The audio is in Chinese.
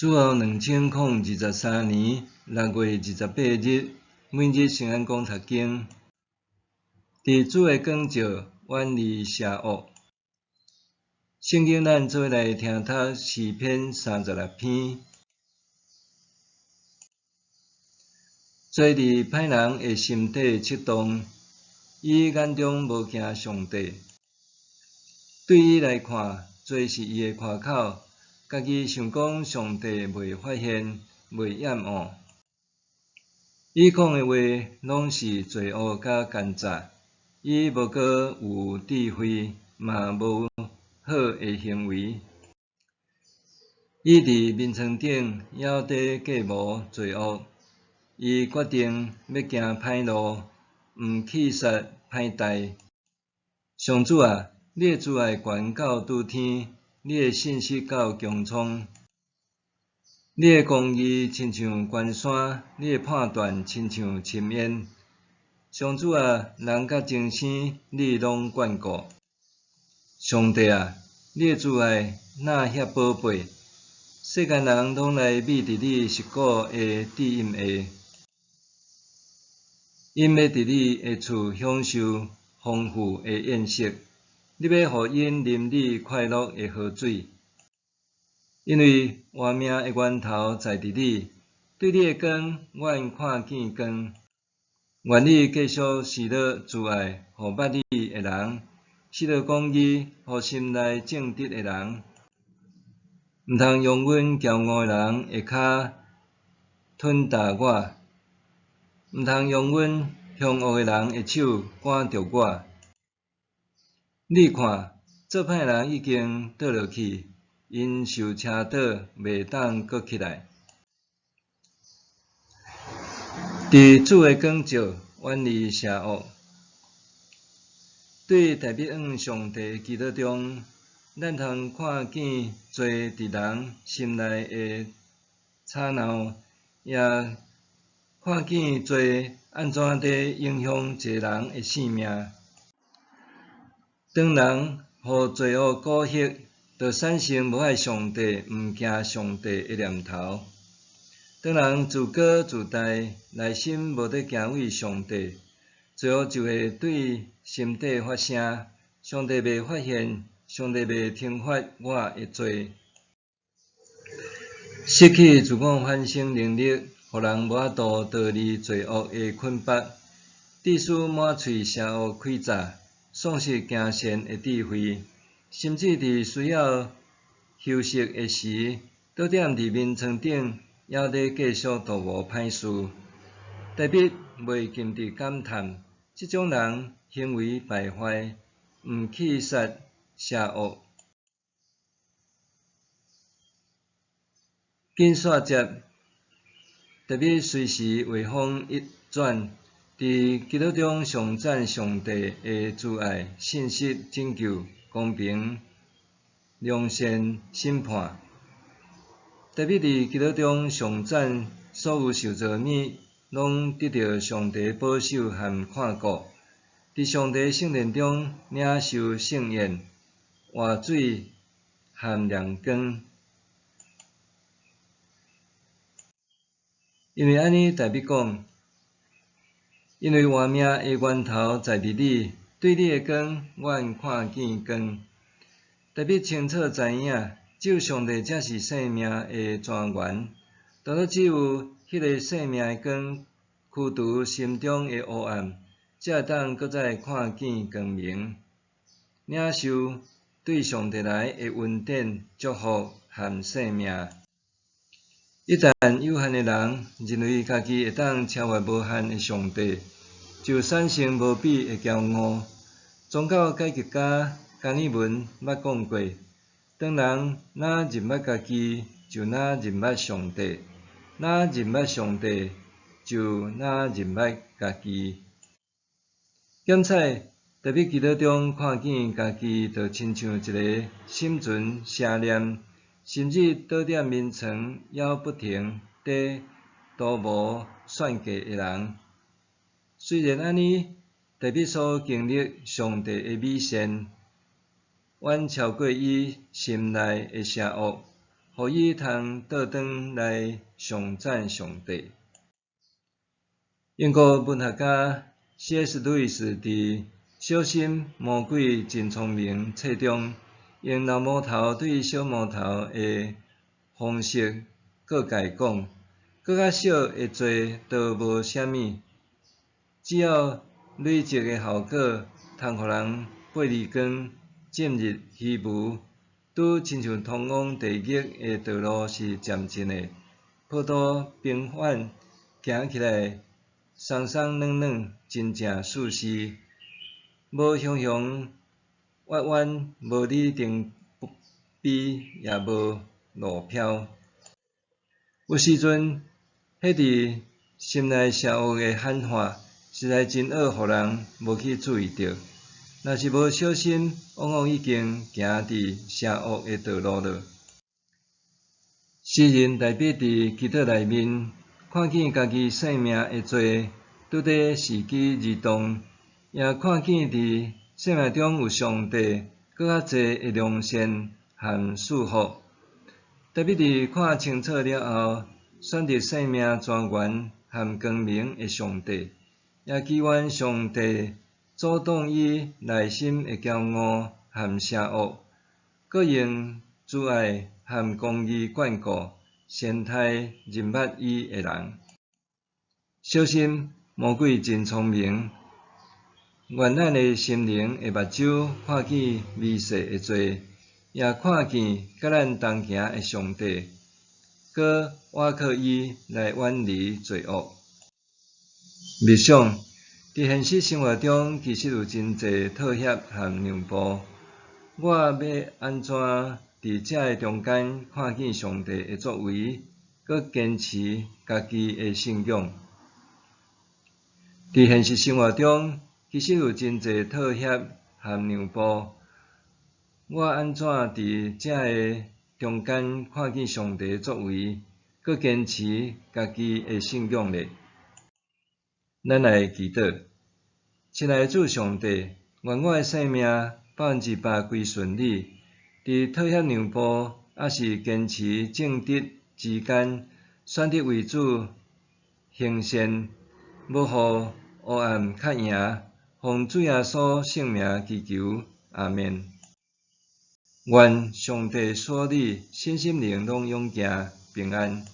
主后2023年6月28日，每日圣安宫读经，伫主的光照，远离邪恶。圣经咱做来听读诗篇36篇。做伫歹人的心底激动，伊眼中无惊上帝。对伊来看，做是伊的夸口。家己想讲上帝袂发现，袂厌恶。伊讲的话拢是罪恶甲奸诈，伊无过有智慧，嘛无好的行为。伊伫面床顶还在计谋罪恶，伊决定要行歹路，毋去杀歹代。上主啊，你的慈爱悬到拄天。你的信实到穹苍，你的公义亲像关山，你的判断亲像深渊。上主啊，人甲众生你拢眷顾。上帝啊，你的慈爱哪遐宝贝？世间人拢来觅伫你实骨的庇荫下，因要伫你的厝享受丰富的宴席。你要互因啉你快乐的河水，因为活命的源头在伫你。对你的光，阮看见光。愿你继续施落慈爱，互捌你的人；施落公义，互心内正直的人。毋通用阮骄傲的人的骹吞踏我，毋通用阮凶恶的人的手赶着我。你看，做歹人已经倒落去，因受车倒，袂当阁起来。伫主的光照，远离邪恶。对台北往上帝祈祷中，咱通看见做伫人心内的吵闹，也看见做安怎地影响一个人的性命。当人互罪恶裹挟，就产生无爱上帝、毋惊上帝的念头。当人自高自大，内心无得敬畏上帝，最后就会对心底发声：上帝袂发现，上帝袂惩罚我的罪。失去自我反省能力，互人无法度逃离罪恶的捆绑，致使满喙邪恶诡诈。丧失行善的智慧，甚至伫需要休息的时，倒踮伫面床顶，还在继续度无歹事。台北袂禁止感叹，即种人行为败坏，毋去杀邪恶。紧煞接，台北随时话锋一转。伫基督中上赞上帝的慈爱、信实、拯救、公平、良善、审判。特别伫基督中上赞所有受造物，拢得到上帝保守和看顾。伫上帝圣殿中领受圣宴、活水和亮光。因为安尼，台北讲。因为活命的源头在伫你，对你的光，阮看见光。特别清楚知影，只有上帝才是生命的泉源。除了只有迄个生命的光驱除心中的黑暗，才会当搁再看见光明，领受对上帝来的恩典、祝福和生命。一旦有限的人认为家己会当超越无限的上帝，就产生无比的骄傲。宗教改革家加尔文捌讲过：当人若认捌家己，就若认捌上帝；若认捌上帝，就若认捌家己。检采特别基督中看见家己，就亲像一个心存邪念，甚至倒踮面床还不停地图谋算计的人。虽然安尼，特别所经历上帝的美善，远超过伊心内的邪恶。互伊通倒转来上赞上帝。英国文学家 C.S. 路易斯伫《小心魔鬼真聪明》册中，用老毛头对小毛头的方式，搁家讲，搁较少会做都无啥物，只要累积的效果，通互人八字光进入虚无，拄亲像通往地狱的道路是渐进的，坡度平缓，行起来松松软软，真正舒适，无雄雄弯弯，无里程碑，也无路飘。有时阵，迄伫心内邪恶的喊话，实在真恶，互人无去注意到。若是无小心，往往已经行伫邪恶的道路了。诗人大笔伫祈祷内面，看见家己生命的罪，拄伫时机而动，也看见伫生命中有上帝搁较济的良善和祝福。特别伫看清楚了后，选择生命泉源和光明的上帝，也祈愿上帝阻挡伊内心的骄傲和邪恶，搁用慈爱和公义眷顾善待认捌伊的人。小心魔鬼真聪明，愿咱的心灵的目睭看见微细的罪，也看见甲咱同行的上帝，搁倚靠伊来远离罪恶。默想，伫现实生活中，其实有真济妥协和让步。我要安怎伫这个中间看见上帝的作为，搁坚持家己的信仰？伫现实生活中，其实有真济妥协和让步。我安怎伫这个中间看见上帝的作为，搁坚持家己的信仰呢？咱来祈祷，亲爱的主上帝，愿我的生命100%归顺你，伫妥协让步，还是坚持正直之间，选择为主行善，无互黑暗较赢。奉主耶稣圣名祈求，阿们。愿上帝赐你身心灵拢勇健平安。